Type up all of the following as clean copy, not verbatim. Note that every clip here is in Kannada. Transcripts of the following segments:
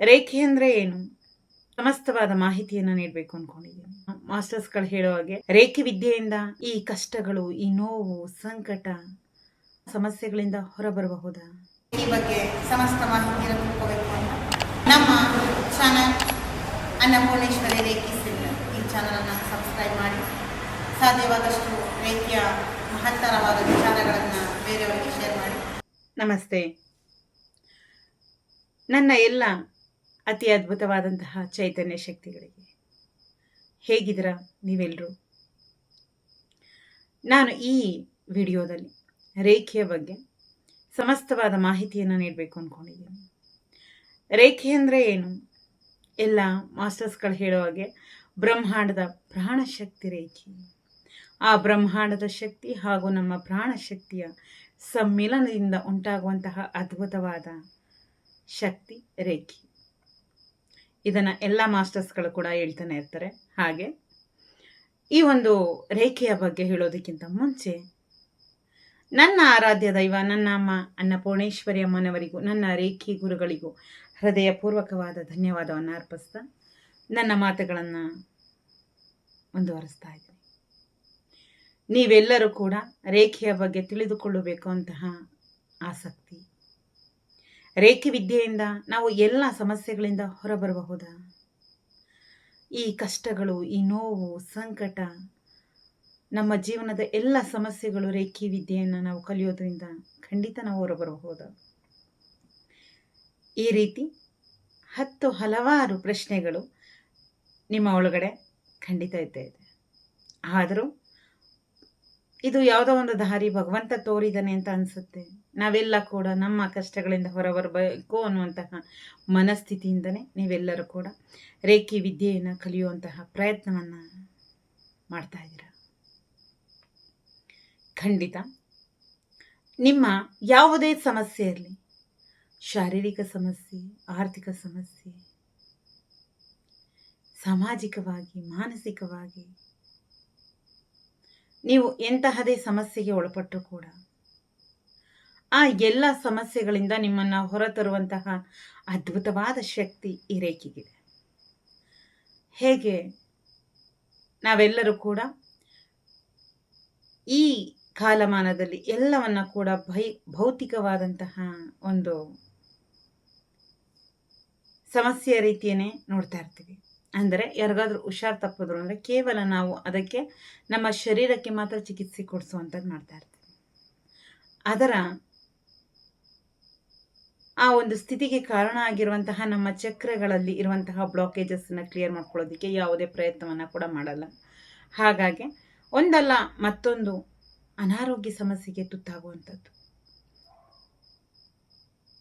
ರೇಖೆ ಅಂದರೆ ಏನು? ಸಮಸ್ತವಾದ ಮಾಹಿತಿಯನ್ನು ನೀಡಬೇಕು ಅನ್ಕೊಂಡಿದ್ದೀನಿ. ಮಾಸ್ಟರ್ಸ್ಗಳು ಹೇಳೋ ಹಾಗೆ ರೇಖೆ ವಿದ್ಯೆಯಿಂದ ಈ ಕಷ್ಟಗಳು, ಈ ನೋವು, ಸಂಕಟ, ಸಮಸ್ಯೆಗಳಿಂದ ಹೊರಬರಬಹುದಾ? ಈ ಬಗ್ಗೆ ಸಮಸ್ತ ಮಾಹಿತಿಯನ್ನು ತಿಳ್ಕೋಬೇಕು ಅಂತ ನಮ್ಮ ಚಾನಲ್ ಅನ್ನಪೂರ್ಣೇಶ್ವರಿ ರೇಖಿ ಸೆಂಟರ್ ಈ ಚಾನಲನ್ನು ಸಬ್ಸ್ಕ್ರೈಬ್ ಮಾಡಿ ಸಾಧ್ಯವಾದಷ್ಟು ರೇಖೆಯ ಮಹತ್ತರವಾದ ವಿಚಾರಗಳನ್ನು ಬೇರೆಯವರಿಗೆ ಶೇರ್ ಮಾಡಿ. ನಮಸ್ತೆ. ನನ್ನ ಎಲ್ಲ ಅತಿ ಅದ್ಭುತವಾದಂತಹ ಚೈತನ್ಯ ಶಕ್ತಿಗಳಿಗೆ ಹೇಗಿದ್ದೀರಾ ನೀವೆಲ್ಲರೂ? ನಾನು ಈ ವಿಡಿಯೋದಲ್ಲಿ ರೇಖೆಯ ಬಗ್ಗೆ ಸಮಸ್ತವಾದ ಮಾಹಿತಿಯನ್ನು ನೀಡಬೇಕು ಅಂದ್ಕೊಂಡಿದ್ದೀನಿ. ರೇಖೆ ಅಂದರೆ ಏನು? ಎಲ್ಲ ಮಾಸ್ಟರ್ಸ್ಗಳು ಹೇಳೋ ಹಾಗೆ ಬ್ರಹ್ಮಾಂಡದ ಪ್ರಾಣಶಕ್ತಿ ರೇಖೆ. ಆ ಬ್ರಹ್ಮಾಂಡದ ಶಕ್ತಿ ಹಾಗೂ ನಮ್ಮ ಪ್ರಾಣಶಕ್ತಿಯ ಸಮ್ಮಿಲನದಿಂದ ಉಂಟಾಗುವಂತಹ ಅದ್ಭುತವಾದ ಶಕ್ತಿ ರೇಖೆ. ಇದನ್ನು ಎಲ್ಲ ಮಾಸ್ಟರ್ಸ್ಗಳು ಕೂಡ ಹೇಳ್ತಾನೆ ಇರ್ತಾರೆ. ಹಾಗೆ ಈ ಒಂದು ರೇಖೆಯ ಬಗ್ಗೆ ಹೇಳೋದಕ್ಕಿಂತ ಮುಂಚೆ ನನ್ನ ಆರಾಧ್ಯ ದೈವ ನನ್ನ ಅಮ್ಮ ಅನ್ನಪೂರ್ಣೇಶ್ವರಿ ಅಮ್ಮನವರಿಗೂ ನನ್ನ ರೇಖಿ ಗುರುಗಳಿಗೂ ಹೃದಯಪೂರ್ವಕವಾದ ಧನ್ಯವಾದವನ್ನು ಅರ್ಪಿಸ್ತಾ ನನ್ನ ಮಾತುಗಳನ್ನು ಮುಂದುವರಿಸ್ತಾ ಇದ್ದೀನಿ. ನೀವೆಲ್ಲರೂ ಕೂಡ ರೇಖೆಯ ಬಗ್ಗೆ ತಿಳಿದುಕೊಳ್ಳಬೇಕು ಅಂತಹ ಆಸಕ್ತಿ. ರೇಖೆ ವಿದ್ಯೆಯಿಂದ ನಾವು ಎಲ್ಲ ಸಮಸ್ಯೆಗಳಿಂದ ಹೊರಬರಬಹುದಾ? ಈ ಕಷ್ಟಗಳು, ಈ ನೋವು, ಸಂಕಟ, ನಮ್ಮ ಜೀವನದ ಎಲ್ಲ ಸಮಸ್ಯೆಗಳು ರೇಖೆ ವಿದ್ಯೆಯನ್ನು ನಾವು ಕಲಿಯೋದ್ರಿಂದ ಖಂಡಿತ ನಾವು ಹೊರಬರಬಹುದಾ? ಈ ರೀತಿ ಹಲವಾರು ಪ್ರಶ್ನೆಗಳು ನಿಮ್ಮ ಒಳಗಡೆ ಖಂಡಿತ ಇದ್ದೇ ಇದೆ. ಆದರೂ ಇದು ಯಾವುದೋ ಒಂದು ದಾರಿ ಭಗವಂತ ತೋರಿದಾನೆ ಅಂತ ಅನಿಸುತ್ತೆ. ನಾವೆಲ್ಲ ಕೂಡ ನಮ್ಮ ಕಷ್ಟಗಳಿಂದ ಹೊರಬರಬೇಕು ಅನ್ನುವಂತಹ ಮನಸ್ಥಿತಿಯಿಂದನೇ ನೀವೆಲ್ಲರೂ ಕೂಡ ರೇಖೆ ವಿದ್ಯೆಯನ್ನು ಕಲಿಯುವಂತಹ ಪ್ರಯತ್ನವನ್ನು ಮಾಡ್ತಾ ಇದ್ದೀರಾ. ಖಂಡಿತ ನಿಮ್ಮ ಯಾವುದೇ ಸಮಸ್ಯೆ ಇರಲಿ, ಶಾರೀರಿಕ ಸಮಸ್ಯೆ, ಆರ್ಥಿಕ ಸಮಸ್ಯೆ, ಸಾಮಾಜಿಕವಾಗಿ, ಮಾನಸಿಕವಾಗಿ ನೀವು ಎಂತಹದೇ ಸಮಸ್ಯೆಗೆ ಒಳಪಟ್ಟರೂ ಕೂಡ ಆ ಎಲ್ಲ ಸಮಸ್ಯೆಗಳಿಂದ ನಿಮ್ಮನ್ನು ಹೊರತರುವಂತಹ ಅದ್ಭುತವಾದ ಶಕ್ತಿ ಈ ರೇಖೆಗಿದೆ. ಹೇಗೆ ನಾವೆಲ್ಲರೂ ಕೂಡ ಈ ಕಾಲಮಾನದಲ್ಲಿ ಎಲ್ಲವನ್ನ ಕೂಡ ಭೌತಿಕವಾದಂತಹ ಒಂದು ಸಮಸ್ಯೆಯ ರೀತಿಯೇ ನೋಡ್ತಾ ಇರ್ತೀವಿ. ಅಂದರೆ ಯಾರಿಗಾದ್ರೂ ಹುಷಾರು ತಪ್ಪಿದ್ರು ಅಂದರೆ ಕೇವಲ ನಾವು ಅದಕ್ಕೆ ನಮ್ಮ ಶರೀರಕ್ಕೆ ಮಾತ್ರ ಚಿಕಿತ್ಸೆ ಕೊಡಿಸುವಂಥದ್ದು ಮಾಡ್ತಾ ಇರ್ತೀವಿ. ಅದರ ಆ ಒಂದು ಸ್ಥಿತಿಗೆ ಕಾರಣ ಆಗಿರುವಂತಹ ನಮ್ಮ ಚಕ್ರಗಳಲ್ಲಿ ಇರುವಂತಹ ಬ್ಲಾಕೇಜಸ್ನ ಕ್ಲಿಯರ್ ಮಾಡ್ಕೊಳ್ಳೋದಕ್ಕೆ ಯಾವುದೇ ಪ್ರಯತ್ನವನ್ನು ಕೂಡ ಮಾಡಲ್ಲ. ಹಾಗಾಗಿ ಒಂದಲ್ಲ ಮತ್ತೊಂದು ಅನಾರೋಗ್ಯ ಸಮಸ್ಯೆಗೆ ತುತ್ತಾಗುವಂಥದ್ದು.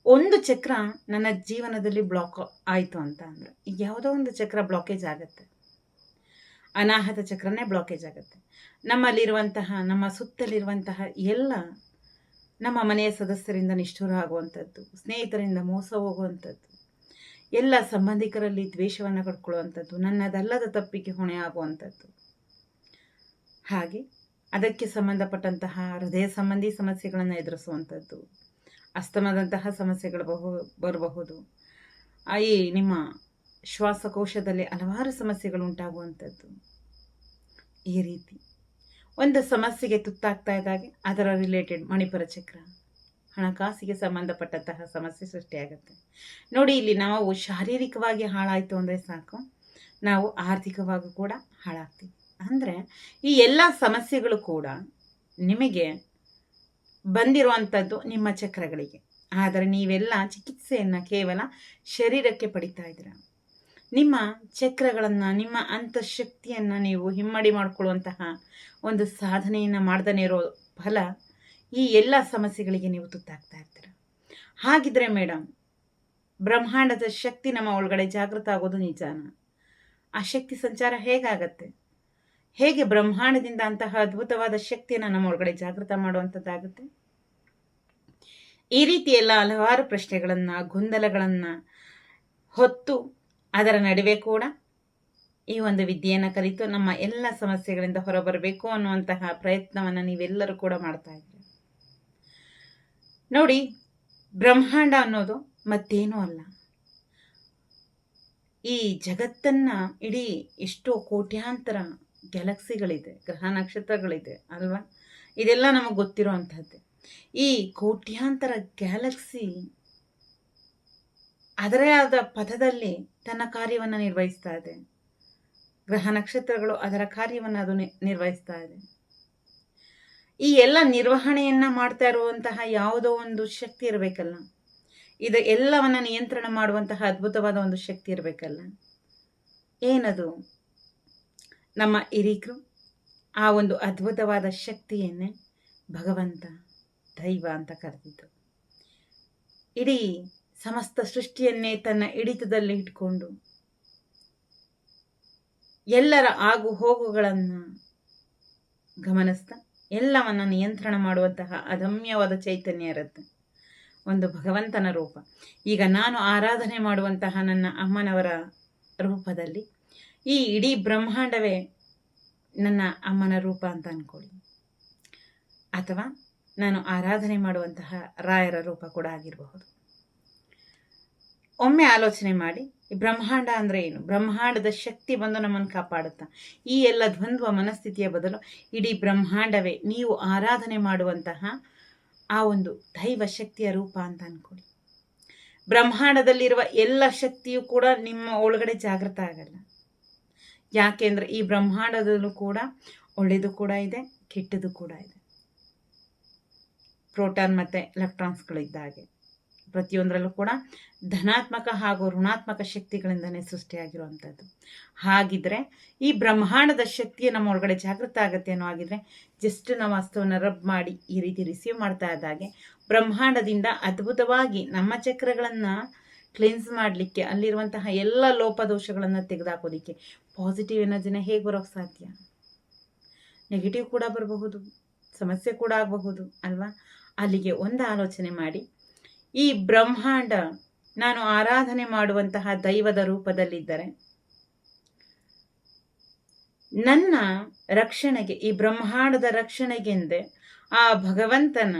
ಒಂದು ಚಕ್ರ ನನ್ನ ಜೀವನದಲ್ಲಿ ಬ್ಲಾಕ್ ಆಯಿತು ಅಂತ ಅಂದರೆ ಯಾವುದೋ ಒಂದು ಚಕ್ರ ಬ್ಲಾಕೇಜ್ ಆಗುತ್ತೆ. ಅನಾಹತ ಚಕ್ರನೇ ಬ್ಲಾಕೇಜ್ ಆಗುತ್ತೆ. ನಮ್ಮಲ್ಲಿರುವಂತಹ, ನಮ್ಮ ಸುತ್ತಲಿರುವಂತಹ ಎಲ್ಲ ನಮ್ಮ ಮನೆಯ ಸದಸ್ಯರಿಂದ ನಿಷ್ಠುರ ಆಗುವಂಥದ್ದು, ಸ್ನೇಹಿತರಿಂದ ಮೋಸ ಹೋಗುವಂಥದ್ದು, ಎಲ್ಲ ಸಂಬಂಧಿಕರಲ್ಲಿ ದ್ವೇಷವನ್ನು ಕಟ್ಕೊಳ್ಳುವಂಥದ್ದು, ನನ್ನದಲ್ಲದ ತಪ್ಪಿಗೆ ಹೊಣೆ ಆಗುವಂಥದ್ದು, ಹಾಗೆ ಅದಕ್ಕೆ ಸಂಬಂಧಪಟ್ಟಂತಹ ಹೃದಯ ಸಂಬಂಧಿ ಸಮಸ್ಯೆಗಳನ್ನು ಎದುರಿಸುವಂಥದ್ದು, ಅಸ್ತಮದಂತಹ ಸಮಸ್ಯೆಗಳು ಬರಬಹುದು. ಈ ನಿಮ್ಮ ಶ್ವಾಸಕೋಶದಲ್ಲಿ ಹಲವಾರು ಸಮಸ್ಯೆಗಳು ಉಂಟಾಗುವಂಥದ್ದು. ಈ ರೀತಿ ಒಂದು ಸಮಸ್ಯೆಗೆ ತುತ್ತಾಗ್ತಾ ಇದ್ದಾಗೆ ಅದರ ರಿಲೇಟೆಡ್ ಮಣಿಪುರ ಚಕ್ರ, ಹಣಕಾಸಿಗೆ ಸಂಬಂಧಪಟ್ಟಂತಹ ಸಮಸ್ಯೆ ಸೃಷ್ಟಿಯಾಗುತ್ತೆ. ನೋಡಿ, ಇಲ್ಲಿ ನಾವು ಶಾರೀರಿಕವಾಗಿ ಹಾಳಾಯಿತು ಅಂದರೆ ಸಾಕು, ನಾವು ಆರ್ಥಿಕವಾಗಿ ಕೂಡ ಹಾಳಾಗ್ತೀವಿ. ಅಂದರೆ ಈ ಎಲ್ಲ ಸಮಸ್ಯೆಗಳು ಕೂಡ ನಿಮಗೆ ಬಂದಿರುವಂಥದ್ದು ನಿಮ್ಮ ಚಕ್ರಗಳಿಗೆ. ಆದರೆ ನೀವೆಲ್ಲ ಚಿಕಿತ್ಸೆಯನ್ನು ಕೇವಲ ಶರೀರಕ್ಕೆ ಪಡಿತಾ ಇದ್ದೀರ. ನಿಮ್ಮ ಚಕ್ರಗಳನ್ನು, ನಿಮ್ಮ ಅಂತಃಶಕ್ತಿಯನ್ನು ನೀವು ಹಿಮ್ಮಡಿ ಮಾಡಿಕೊಳ್ಳುವಂತಹ ಒಂದು ಸಾಧನೆಯನ್ನು ಮಾಡ್ದೇ ಇರೋ ಫಲ ಈ ಎಲ್ಲ ಸಮಸ್ಯೆಗಳಿಗೆ ನೀವು ತುತ್ತಾಗ್ತಾ ಇರ್ತೀರ. ಹಾಗಿದ್ರೆ ಮೇಡಮ್, ಬ್ರಹ್ಮಾಂಡದ ಶಕ್ತಿ ನಮ್ಮ ಒಳಗಡೆ ಜಾಗೃತ ಆಗೋದು ನಿಜಾನ? ಆ ಶಕ್ತಿ ಸಂಚಾರ ಹೇಗಾಗತ್ತೆ? ಹೇಗೆ ಬ್ರಹ್ಮಾಂಡದಿಂದ ಅಂತಹ ಅದ್ಭುತವಾದ ಶಕ್ತಿಯನ್ನು ನಮ್ಮ ಒಳಗಡೆ ಜಾಗೃತ ಮಾಡುವಂಥದ್ದಾಗುತ್ತೆ? ಈ ರೀತಿ ಎಲ್ಲ ಹಲವಾರು ಪ್ರಶ್ನೆಗಳನ್ನು, ಗೊಂದಲಗಳನ್ನು ಹೊತ್ತು ಅದರ ನಡುವೆ ಕೂಡ ಈ ಒಂದು ವಿದ್ಯೆಯನ್ನು ಕಲಿತು ನಮ್ಮ ಎಲ್ಲ ಸಮಸ್ಯೆಗಳಿಂದ ಹೊರಬರಬೇಕು ಅನ್ನುವಂತಹ ಪ್ರಯತ್ನವನ್ನು ನೀವೆಲ್ಲರೂ ಕೂಡ ಮಾಡ್ತಾ ಇದ್ದೀರಿ. ನೋಡಿ, ಬ್ರಹ್ಮಾಂಡ ಅನ್ನೋದು ಮತ್ತೇನೂ ಅಲ್ಲ, ಈ ಜಗತ್ತನ್ನು ಇಡೀ ಎಷ್ಟೋ ಕೋಟ್ಯಾಂತರ ಗ್ಯಾಲಕ್ಸಿಗಳಿದೆ, ಗ್ರಹ ನಕ್ಷತ್ರಗಳಿದೆ ಅಲ್ವಾ? ಇದೆಲ್ಲ ನಮಗೆ ಗೊತ್ತಿರೋ ಅಂಥದ್ದು. ಈ ಕೋಟ್ಯಾಂತರ ಗ್ಯಾಲಕ್ಸಿ ಅದರೇ ಆದ ಪಥದಲ್ಲಿ ತನ್ನ ಕಾರ್ಯವನ್ನು ನಿರ್ವಹಿಸ್ತಾ ಇದೆ. ಗ್ರಹ ನಕ್ಷತ್ರಗಳು ಅದರ ಕಾರ್ಯವನ್ನು ಅದು ನಿರ್ವಹಿಸ್ತಾ ಇದೆ. ಈ ಎಲ್ಲ ನಿರ್ವಹಣೆಯನ್ನ ಮಾಡ್ತಾ ಇರುವಂತಹ ಯಾವುದೋ ಒಂದು ಶಕ್ತಿ ಇರಬೇಕಲ್ಲ, ಇದು ಎಲ್ಲವನ್ನ ನಿಯಂತ್ರಣ ಮಾಡುವಂತಹ ಅದ್ಭುತವಾದ ಒಂದು ಶಕ್ತಿ ಇರಬೇಕಲ್ಲ. ಏನದು? ನಮ್ಮ ಹಿರೀಕರು ಆ ಒಂದು ಅದ್ಭುತವಾದ ಶಕ್ತಿಯನ್ನೇ ಭಗವಂತ, ದೈವ ಅಂತ ಕರೆದಿದ್ದು. ಇಡೀ ಸಮಸ್ತ ಸೃಷ್ಟಿಯನ್ನೇ ತನ್ನ ಹಿಡಿತದಲ್ಲಿ ಇಟ್ಕೊಂಡು ಎಲ್ಲರ ಆಗು ಹೋಗುಗಳನ್ನು ಗಮನಿಸ್ತಾ ಎಲ್ಲವನ್ನ ನಿಯಂತ್ರಣ ಮಾಡುವಂತಹ ಅದಮ್ಯವಾದ ಚೈತನ್ಯ ಇರುತ್ತೆ, ಒಂದು ಭಗವಂತನ ರೂಪ. ಈಗ ನಾನು ಆರಾಧನೆ ಮಾಡುವಂತಹ ನನ್ನ ಅಮ್ಮನವರ ರೂಪದಲ್ಲಿ ಈ ಇಡೀ ಬ್ರಹ್ಮಾಂಡವೇ ನನ್ನ ಅಮ್ಮನ ರೂಪ ಅಂತ ಅನ್ಕೊಳ್ಳಿ, ಅಥವಾ ನಾನು ಆರಾಧನೆ ಮಾಡುವಂತಹ ರಾಯರ ರೂಪ ಕೂಡ ಆಗಿರಬಹುದು. ಒಮ್ಮೆ ಆಲೋಚನೆ ಮಾಡಿ, ಈ ಬ್ರಹ್ಮಾಂಡ ಅಂದರೆ ಏನು? ಬ್ರಹ್ಮಾಂಡದ ಶಕ್ತಿ ಬಂದು ನಮ್ಮನ್ನು ಕಾಪಾಡುತ್ತಾ. ಈ ಎಲ್ಲ ದ್ವಂದ್ವ ಮನಸ್ಥಿತಿಯ ಬದಲು ಇಡೀ ಬ್ರಹ್ಮಾಂಡವೇ ನೀವು ಆರಾಧನೆ ಮಾಡುವಂತಹ ಆ ಒಂದು ದೈವ ಶಕ್ತಿಯ ರೂಪ ಅಂತ ಅನ್ಕೊಳ್ಳಿ. ಬ್ರಹ್ಮಾಂಡದಲ್ಲಿರುವ ಎಲ್ಲ ಶಕ್ತಿಯು ಕೂಡ ನಿಮ್ಮ ಒಳಗಡೆ ಜಾಗೃತ ಆಗಲ್ಲ. ಯಾಕೆಂದ್ರೆ ಈ ಬ್ರಹ್ಮಾಂಡದಲ್ಲೂ ಕೂಡ ಒಳ್ಳೆಯದು ಕೂಡ ಇದೆ, ಕೆಟ್ಟದು ಕೂಡ ಇದೆ. ಪ್ರೋಟಾನ್ ಮತ್ತು ಎಲೆಕ್ಟ್ರಾನ್ಸ್ಗಳಿದ್ದ ಹಾಗೆ ಪ್ರತಿಯೊಂದರಲ್ಲೂ ಕೂಡ ಧನಾತ್ಮಕ ಹಾಗೂ ಋಣಾತ್ಮಕ ಶಕ್ತಿಗಳಿಂದನೇ ಸೃಷ್ಟಿಯಾಗಿರುವಂಥದ್ದು. ಹಾಗಿದ್ರೆ ಈ ಬ್ರಹ್ಮಾಂಡದ ಶಕ್ತಿಯ ನಮ್ಮ ಒಳಗಡೆ ಜಾಗೃತ ಆಗುತ್ತೆ ಅನ್ನೋ ಆಗಿದ್ರೆ, ಜಸ್ಟ್ ನಾವು ವಸ್ತುವನ್ನು ರಬ್ ಮಾಡಿ ಈ ರೀತಿ ರಿಸೀವ್ ಮಾಡ್ತಾ ಇದ್ದಾಗೆ ಬ್ರಹ್ಮಾಂಡದಿಂದ ಅದ್ಭುತವಾಗಿ ನಮ್ಮ ಚಕ್ರಗಳನ್ನು ಕ್ಲೆನ್ಸ್ ಮಾಡಲಿಕ್ಕೆ, ಅಲ್ಲಿರುವಂತಹ ಎಲ್ಲ ಲೋಪದೋಷಗಳನ್ನು ತೆಗೆದುಹಾಕೋದಿಕ್ಕೆ ಪಾಸಿಟಿವ್ ಎನರ್ಜಿನ ಹೇಗೆ ಬರೋಕ್ಕೆ ಸಾಧ್ಯ? ನೆಗೆಟಿವ್ ಕೂಡ ಬರಬಹುದು, ಸಮಸ್ಯೆ ಕೂಡ ಆಗಬಹುದು ಅಲ್ವಾ? ಅಲ್ಲಿಗೆ ಒಂದು ಆಲೋಚನೆ ಮಾಡಿ, ಈ ಬ್ರಹ್ಮಾಂಡ ನಾನು ಆರಾಧನೆ ಮಾಡುವಂತಹ ದೈವದ ರೂಪದಲ್ಲಿದ್ದರೆ ನನ್ನ ರಕ್ಷಣೆಗೆ, ಈ ಬ್ರಹ್ಮಾಂಡದ ರಕ್ಷಣೆಗೆಂದೇ ಆ ಭಗವಂತನ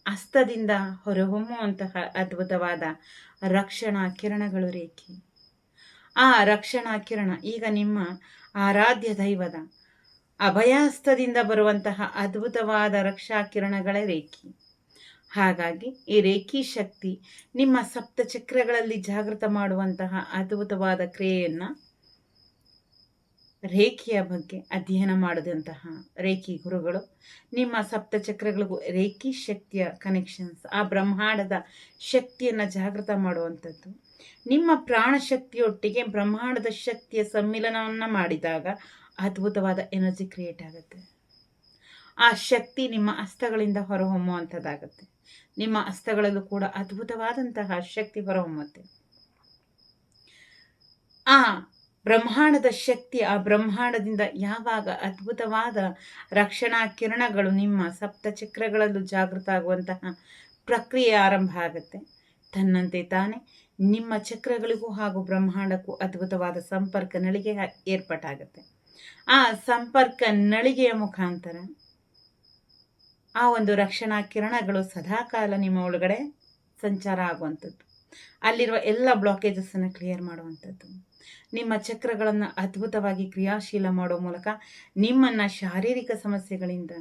ಹಸ್ತದಿಂದ ಹೊರಹೊಮ್ಮುವಂತಹ ಅದ್ಭುತವಾದ ರಕ್ಷಣಾ ಕಿರಣಗಳು ರೇಖೆ. ಆ ರಕ್ಷಣಾ ಕಿರಣ ಈಗ ನಿಮ್ಮ ಆರಾಧ್ಯ ದೈವದ ಅಭಯಹಸ್ತದಿಂದ ಬರುವಂತಹ ಅದ್ಭುತವಾದ ರಕ್ಷಾ ಕಿರಣಗಳ ರೇಖೆ. ಹಾಗಾಗಿ ಈ ರೇಖಿ ಶಕ್ತಿ ನಿಮ್ಮ ಸಪ್ತ ಚಕ್ರಗಳಲ್ಲಿ ಜಾಗೃತ ಮಾಡುವಂತಹ ಅದ್ಭುತವಾದ ಕ್ರಿಯೆಯನ್ನು, ರೇಖೆಯ ಬಗ್ಗೆ ಅಧ್ಯಯನ ಮಾಡಿದಂತಹ ರೇಖಿ ಗುರುಗಳು ನಿಮ್ಮ ಸಪ್ತ ಚಕ್ರಗಳಿಗೂ ರೇಖಿ ಶಕ್ತಿಯ ಕನೆಕ್ಷನ್ಸ್, ಆ ಬ್ರಹ್ಮಾಂಡದ ಶಕ್ತಿಯನ್ನು ಜಾಗೃತ ಮಾಡುವಂಥದ್ದು. ನಿಮ್ಮ ಪ್ರಾಣ ಶಕ್ತಿಯೊಟ್ಟಿಗೆ ಬ್ರಹ್ಮಾಂಡದ ಶಕ್ತಿಯ ಸಮ್ಮಿಲನವನ್ನು ಮಾಡಿದಾಗ ಅದ್ಭುತವಾದ ಎನರ್ಜಿ ಕ್ರಿಯೇಟ್ ಆಗುತ್ತೆ. ಆ ಶಕ್ತಿ ನಿಮ್ಮ ಹಸ್ತಗಳಿಂದ ಹೊರಹೊಮ್ಮುವಂಥದ್ದಾಗತ್ತೆ. ನಿಮ್ಮ ಹಸ್ತಗಳಲ್ಲೂ ಕೂಡ ಅದ್ಭುತವಾದಂತಹ ಶಕ್ತಿ ಹೊರಹೊಮ್ಮುತ್ತೆ. ಆ ಬ್ರಹ್ಮಾಂಡದ ಶಕ್ತಿ, ಆ ಬ್ರಹ್ಮಾಂಡದಿಂದ ಯಾವಾಗ ಅದ್ಭುತವಾದ ರಕ್ಷಣಾ ಕಿರಣಗಳು ನಿಮ್ಮ ಸಪ್ತ ಚಕ್ರಗಳಲ್ಲೂ ಜಾಗೃತ ಆಗುವಂತಹ ಪ್ರಕ್ರಿಯೆ ಆರಂಭ ಆಗುತ್ತೆ, ತನ್ನಂತೆ ತಾನೇ ನಿಮ್ಮ ಚಕ್ರಗಳಿಗೂ ಹಾಗೂ ಬ್ರಹ್ಮಾಂಡಕ್ಕೂ ಅದ್ಭುತವಾದ ಸಂಪರ್ಕ ನಳಿಗೆ ಏರ್ಪಾಟಾಗುತ್ತೆ. ಆ ಸಂಪರ್ಕ ನಳಿಗೆಯ ಮುಖಾಂತರ ಆ ಒಂದು ರಕ್ಷಣಾ ಕಿರಣಗಳು ಸದಾಕಾಲ ನಿಮ್ಮ ಒಳಗಡೆ ಸಂಚಾರ ಆಗುವಂಥದ್ದು, ಅಲ್ಲಿರುವ ಎಲ್ಲ ಬ್ಲಾಕೇಜಸ್ಸನ್ನು ಕ್ಲಿಯರ್ ಮಾಡುವಂಥದ್ದು, ನಿಮ್ಮ ಚಕ್ರಗಳನ್ನು ಅದ್ಭುತವಾಗಿ ಕ್ರಿಯಾಶೀಲ ಮಾಡೋ ಮೂಲಕ ನಿಮ್ಮನ್ನು ಶಾರೀರಿಕ ಸಮಸ್ಯೆಗಳಿಂದ,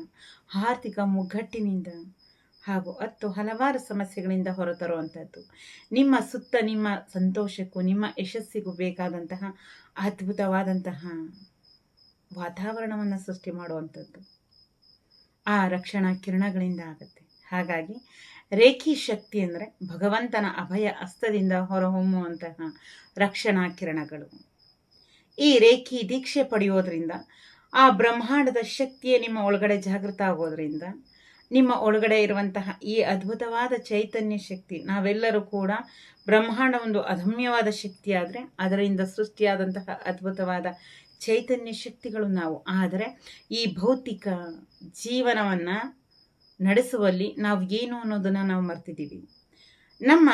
ಆರ್ಥಿಕ ಮುಗ್ಗಟ್ಟಿನಿಂದ ಹಾಗೂ ಹಲವಾರು ಸಮಸ್ಯೆಗಳಿಂದ ಹೊರತರುವಂಥದ್ದು, ನಿಮ್ಮ ಸುತ್ತ ನಿಮ್ಮ ಸಂತೋಷಕ್ಕೂ ನಿಮ್ಮ ಯಶಸ್ಸಿಗೂ ಬೇಕಾದಂತಹ ಅದ್ಭುತವಾದಂತಹ ವಾತಾವರಣವನ್ನು ಸೃಷ್ಟಿ ಮಾಡುವಂಥದ್ದು ಆ ರಕ್ಷಣಾ ಕಿರಣಗಳಿಂದ ಆಗುತ್ತೆ. ಹಾಗಾಗಿ ರೇಖಿ ಶಕ್ತಿ ಅಂದರೆ ಭಗವಂತನ ಅಭಯ ಹಸ್ತದಿಂದ ಹೊರಹೊಮ್ಮುವಂತಹ ರಕ್ಷಣಾ ಕಿರಣಗಳು. ಈ ರೇಖಿ ದೀಕ್ಷೆ ಪಡೆಯೋದ್ರಿಂದ ಆ ಬ್ರಹ್ಮಾಂಡದ ಶಕ್ತಿಯೇ ನಿಮ್ಮ ಒಳಗಡೆ ಜಾಗೃತ ಆಗೋದ್ರಿಂದ ನಿಮ್ಮ ಒಳಗಡೆ ಇರುವಂತಹ ಈ ಅದ್ಭುತವಾದ ಚೈತನ್ಯ ಶಕ್ತಿ, ನಾವೆಲ್ಲರೂ ಕೂಡ ಬ್ರಹ್ಮಾಂಡ ಒಂದು ಅದಮ್ಯವಾದ ಶಕ್ತಿ ಆದರೆ ಅದರಿಂದ ಸೃಷ್ಟಿಯಾದಂತಹ ಅದ್ಭುತವಾದ ಚೈತನ್ಯ ಶಕ್ತಿಗಳು ನಾವು. ಆದರೆ ಈ ಭೌತಿಕ ಜೀವನವನ್ನು ನಡೆಸುವಲ್ಲಿ ನಾವು ಏನು ಅನ್ನೋದನ್ನು ನಾವು ಮರ್ತಿದ್ದೀವಿ. ನಮ್ಮ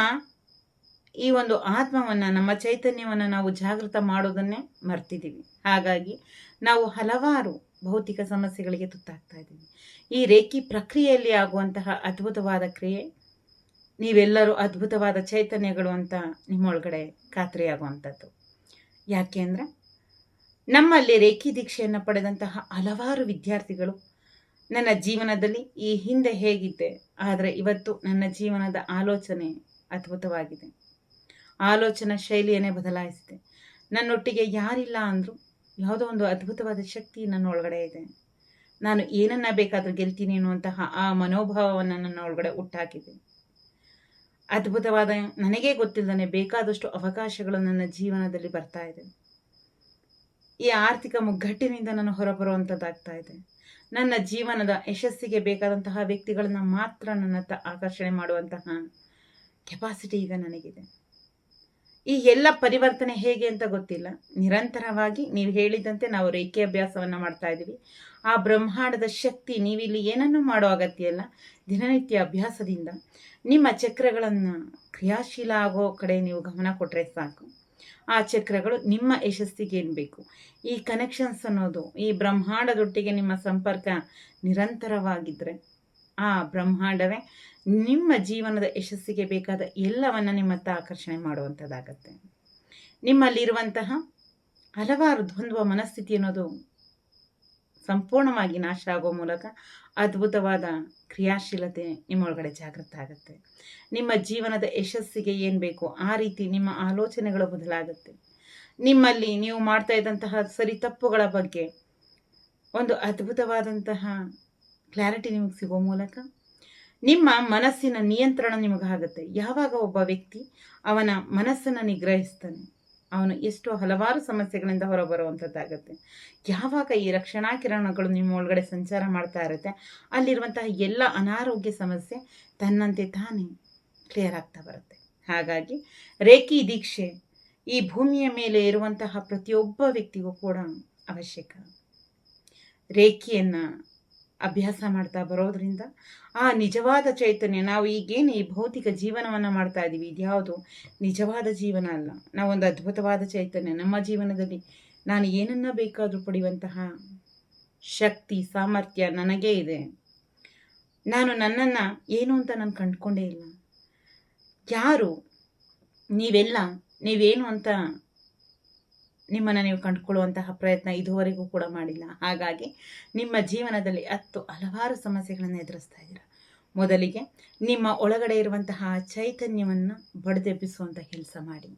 ಈ ಒಂದು ಆತ್ಮವನ್ನು, ನಮ್ಮ ಚೈತನ್ಯವನ್ನು ನಾವು ಜಾಗೃತ ಮಾಡೋದನ್ನೇ ಮರ್ತಿದ್ದೀವಿ. ಹಾಗಾಗಿ ನಾವು ಹಲವಾರು ಭೌತಿಕ ಸಮಸ್ಯೆಗಳಿಗೆ ತುತ್ತಾಗ್ತಾ ಇದ್ದೀವಿ. ಈ ರೇಖಿ ಪ್ರಕ್ರಿಯೆಯಲ್ಲಿ ಆಗುವಂತಹ ಅದ್ಭುತವಾದ ಕ್ರಿಯೆ ನೀವೆಲ್ಲರೂ ಅದ್ಭುತವಾದ ಚೈತನ್ಯಗಳು ಅಂತ ನಿಮ್ಮೊಳಗಡೆ ಖಾತ್ರಿಯಾಗುವಂಥದ್ದು. ಯಾಕೆ ಅಂದರೆ ನಮ್ಮಲ್ಲಿ ರೇಖಿ ದೀಕ್ಷೆಯನ್ನು ಪಡೆದಂತಹ ಹಲವಾರು ವಿದ್ಯಾರ್ಥಿಗಳು ನನ್ನ ಜೀವನದಲ್ಲಿ ಈ ಹಿಂದೆ ಹೇಗಿದ್ದೆ, ಆದರೆ ಇವತ್ತು ನನ್ನ ಜೀವನದ ಆಲೋಚನೆ ಅದ್ಭುತವಾಗಿದೆ. ಆಲೋಚನಾ ಶೈಲಿಯನ್ನೇ ಬದಲಾಯಿಸಿದೆ. ನನ್ನೊಟ್ಟಿಗೆ ಯಾರಿಲ್ಲ ಅಂದರೂ ಯಾವುದೋ ಒಂದು ಅದ್ಭುತವಾದ ಶಕ್ತಿ ನನ್ನ ಒಳಗಡೆ ಇದೆ. ನಾನು ಏನನ್ನ ಬೇಕಾದರೂ ಗೆಲ್ತೀನಿ ಅನ್ನುವಂತಹ ಆ ಮನೋಭಾವವನ್ನು ನನ್ನ ಒಳಗಡೆ ಹುಟ್ಟಾಕಿದೆ. ಅದ್ಭುತವಾದ, ನನಗೇ ಗೊತ್ತಿಲ್ಲದೇ ಬೇಕಾದಷ್ಟು ಅವಕಾಶಗಳು ನನ್ನ ಜೀವನದಲ್ಲಿ ಬರ್ತಾ ಇದೆ. ಈ ಆರ್ಥಿಕ ಮುಗ್ಗಟ್ಟಿನಿಂದ ನಾನು ಹೊರಬರುವಂಥದ್ದಾಗ್ತಾ ಇದೆ. ನನ್ನ ಜೀವನದ ಯಶಸ್ಸಿಗೆ ಬೇಕಾದಂತಹ ವ್ಯಕ್ತಿಗಳನ್ನ ಮಾತ್ರ ನನ್ನತ್ತ ಆಕರ್ಷಣೆ ಮಾಡುವಂತಹ ಕೆಪಾಸಿಟಿ ಈಗ ನನಗಿದೆ. ಈ ಎಲ್ಲ ಪರಿವರ್ತನೆ ಹೇಗೆ ಅಂತ ಗೊತ್ತಿಲ್ಲ. ನಿರಂತರವಾಗಿ ನೀವು ಹೇಳಿದಂತೆ ನಾವು ರೇಖೆ ಅಭ್ಯಾಸವನ್ನು ಮಾಡ್ತಾ ಇದ್ದೀವಿ. ಆ ಬ್ರಹ್ಮಾಂಡದ ಶಕ್ತಿ, ನೀವಿಲ್ಲಿ ಏನನ್ನೂ ಮಾಡೋ ಅಗತ್ಯ ಇಲ್ಲ. ದಿನನಿತ್ಯ ಅಭ್ಯಾಸದಿಂದ ನಿಮ್ಮ ಚಕ್ರಗಳನ್ನು ಕ್ರಿಯಾಶೀಲ ಆಗೋ ಕಡೆ ನೀವು ಗಮನ ಕೊಟ್ಟರೆ ಸಾಕು. ಆ ಚಕ್ರಗಳು ನಿಮ್ಮ ಯಶಸ್ಸಿಗೆ ಏನು ಬೇಕು, ಈ ಕನೆಕ್ಷನ್ಸ್ ಅನ್ನೋದು, ಈ ಬ್ರಹ್ಮಾಂಡದೊಟ್ಟಿಗೆ ನಿಮ್ಮ ಸಂಪರ್ಕ ನಿರಂತರವಾಗಿದ್ದರೆ ಆ ಬ್ರಹ್ಮಾಂಡವೇ ನಿಮ್ಮ ಜೀವನದ ಯಶಸ್ಸಿಗೆ ಬೇಕಾದ ಎಲ್ಲವನ್ನ ನಿಮ್ಮತ್ತ ಆಕರ್ಷಣೆ ಮಾಡುವಂಥದ್ದಾಗತ್ತೆ. ನಿಮ್ಮಲ್ಲಿರುವಂತಹ ಹಲವಾರು ದ್ವಂದ್ವ ಮನಸ್ಥಿತಿ ಅನ್ನೋದು ಸಂಪೂರ್ಣವಾಗಿ ನಾಶ ಆಗೋ ಮೂಲಕ ಅದ್ಭುತವಾದ ಕ್ರಿಯಾಶೀಲತೆ ನಿಮ್ಮೊಳಗಡೆ ಜಾಗೃತ ಆಗುತ್ತೆ. ನಿಮ್ಮ ಜೀವನದ ಯಶಸ್ಸಿಗೆ ಏನು ಬೇಕು ಆ ರೀತಿ ನಿಮ್ಮ ಆಲೋಚನೆಗಳು ಬದಲಾಗುತ್ತೆ. ನಿಮ್ಮಲ್ಲಿ ನೀವು ಮಾಡ್ತಾ ಇದ್ದಂತಹ ಸರಿ ತಪ್ಪುಗಳ ಬಗ್ಗೆ ಒಂದು ಅದ್ಭುತವಾದಂತಹ ಕ್ಲಾರಿಟಿ ನಿಮಗೆ ಸಿಗೋ ಮೂಲಕ ನಿಮ್ಮ ಮನಸ್ಸಿನ ನಿಯಂತ್ರಣ ನಿಮಗಾಗುತ್ತೆ. ಯಾವಾಗ ಒಬ್ಬ ವ್ಯಕ್ತಿ ಅವನ ಮನಸ್ಸನ್ನು ನಿಗ್ರಹಿಸ್ತಾನೆ, ಅವನು ಎಷ್ಟೋ ಹಲವಾರು ಸಮಸ್ಯೆಗಳಿಂದ ಹೊರಬರುವಂಥದ್ದಾಗತ್ತೆ. ಯಾವಾಗ ಈ ರಕ್ಷಣಾ ಕಿರಣಗಳು ನಿಮ್ಮ ಒಳಗಡೆ ಸಂಚಾರ ಮಾಡ್ತಾ ಇರುತ್ತೆ, ಅಲ್ಲಿರುವಂತಹ ಎಲ್ಲ ಅನಾರೋಗ್ಯ ಸಮಸ್ಯೆ ತನ್ನಂತೆ ತಾನೇ ಕ್ಲಿಯರ್ ಆಗ್ತಾ ಬರುತ್ತೆ. ಹಾಗಾಗಿ ರೇಖಿ ದೀಕ್ಷೆ ಈ ಭೂಮಿಯ ಮೇಲೆ ಇರುವಂತಹ ಪ್ರತಿಯೊಬ್ಬ ವ್ಯಕ್ತಿಗೂ ಕೂಡ ಅವಶ್ಯಕ. ರೇಖಿಯನ್ನು ಅಭ್ಯಾಸ ಮಾಡ್ತಾ ಬರೋದ್ರಿಂದ ಆ ನಿಜವಾದ ಚೈತನ್ಯ, ನಾವು ಈಗೇನು ಈ ಭೌತಿಕ ಜೀವನವನ್ನು ಮಾಡ್ತಾ ಇದ್ದೀವಿ, ಇದ್ಯಾವುದು ನಿಜವಾದ ಜೀವನ ಅಲ್ಲ. ನಾವೊಂದು ಅದ್ಭುತವಾದ ಚೈತನ್ಯ. ನಮ್ಮ ಜೀವನದಲ್ಲಿ ನಾನು ಏನನ್ನ ಬೇಕಾದರೂ ಪಡೆಯುವಂತಹ ಶಕ್ತಿ, ಸಾಮರ್ಥ್ಯ ನನಗೇ ಇದೆ. ನಾನು ನನ್ನನ್ನು ಏನು ಅಂತ ನಾನು ಕಂಡುಕೊಂಡೇ ಇಲ್ಲ. ಯಾರು ನೀವೇನು ಅಂತ ನಿಮ್ಮನ್ನು ನೀವು ಕಂಡುಕೊಳ್ಳುವಂತಹ ಪ್ರಯತ್ನ ಇದುವರೆಗೂ ಕೂಡ ಮಾಡಿಲ್ಲ. ಹಾಗಾಗಿ ನಿಮ್ಮ ಜೀವನದಲ್ಲಿ ಹಲವಾರು ಸಮಸ್ಯೆಗಳನ್ನು ಎದುರಿಸ್ತಾ ಇದ್ದೀರ. ಮೊದಲಿಗೆ ನಿಮ್ಮ ಒಳಗಡೆ ಇರುವಂತಹ ಚೈತನ್ಯವನ್ನು ಬಡಿದೆಬ್ಬಿಸುವಂಥ ಕೆಲಸ ಮಾಡಿ.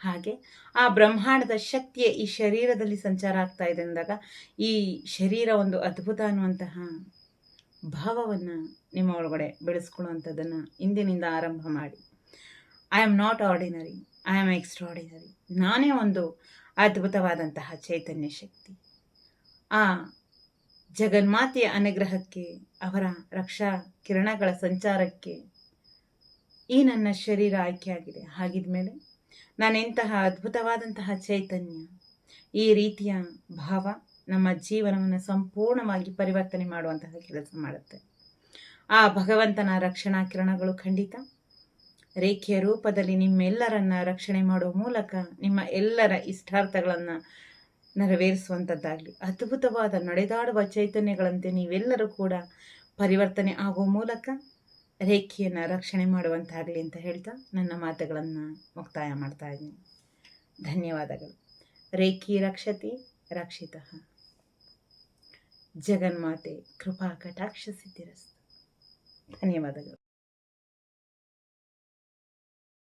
ಹಾಗೆ ಆ ಬ್ರಹ್ಮಾಂಡದ ಶಕ್ತಿಯ ಈ ಶರೀರದಲ್ಲಿ ಸಂಚಾರ ಆಗ್ತಾ ಇದೆ ಅಂದಾಗ ಈ ಶರೀರ ಒಂದು ಅದ್ಭುತ ಅನ್ನುವಂತಹ ಭಾವವನ್ನು ನಿಮ್ಮ ಒಳಗಡೆ ಬೆಳೆಸ್ಕೊಳ್ಳುವಂಥದ್ದನ್ನು ಇಂದಿನಿಂದ ಆರಂಭ ಮಾಡಿ. I am not ordinary, I am extraordinary. ನಾನೇ ಒಂದು ಅದ್ಭುತವಾದಂತಹ ಚೈತನ್ಯ ಶಕ್ತಿ. ಆ ಜಗನ್ಮಾತೆಯ ಅನುಗ್ರಹಕ್ಕೆ, ಅವರ ರಕ್ಷಾ ಕಿರಣಗಳ ಸಂಚಾರಕ್ಕೆ ಈ ನನ್ನ ಶರೀರ ಆಯ್ಕೆಯಾಗಿದೆ. ಹಾಗಿದ್ಮೇಲೆ ನಾನೆಂತಹ ಅದ್ಭುತವಾದಂತಹ ಚೈತನ್ಯ. ಈ ರೀತಿಯ ಭಾವ ನಮ್ಮ ಜೀವನವನ್ನು ಸಂಪೂರ್ಣವಾಗಿ ಪರಿವರ್ತನೆ ಮಾಡುವಂತಹ ಕೆಲಸ ಮಾಡುತ್ತೆ. ಆ ಭಗವಂತನ ರಕ್ಷಣಾ ಕಿರಣಗಳು ಖಂಡಿತ ರೇಖೆಯ ರೂಪದಲ್ಲಿ ನಿಮ್ಮೆಲ್ಲರನ್ನ ರಕ್ಷಣೆ ಮಾಡುವ ಮೂಲಕ ನಿಮ್ಮ ಎಲ್ಲರ ಇಷ್ಟಾರ್ಥಗಳನ್ನು ನೆರವೇರಿಸುವಂಥದ್ದಾಗಲಿ. ಅದ್ಭುತವಾದ ನಡೆದಾಡುವ ಚೈತನ್ಯಗಳಂತೆ ನೀವೆಲ್ಲರೂ ಕೂಡ ಪರಿವರ್ತನೆ ಆಗುವ ಮೂಲಕ ರೇಖೆಯನ್ನು ರಕ್ಷಣೆ ಮಾಡುವಂತಾಗಲಿ ಅಂತ ಹೇಳ್ತಾ ನನ್ನ ಮಾತುಗಳನ್ನು ಮುಕ್ತಾಯ ಮಾಡ್ತಾ ಇದ್ದೀನಿ. ಧನ್ಯವಾದಗಳು. ರೇಖಿ ರಕ್ಷತಿ ರಕ್ಷಿತಃ. ಜಗನ್ಮಾತೆ ಕೃಪಾ ಕಟಾಕ್ಷ ಸಿದ್ಧಿರಸ್ತು. ಧನ್ಯವಾದಗಳು.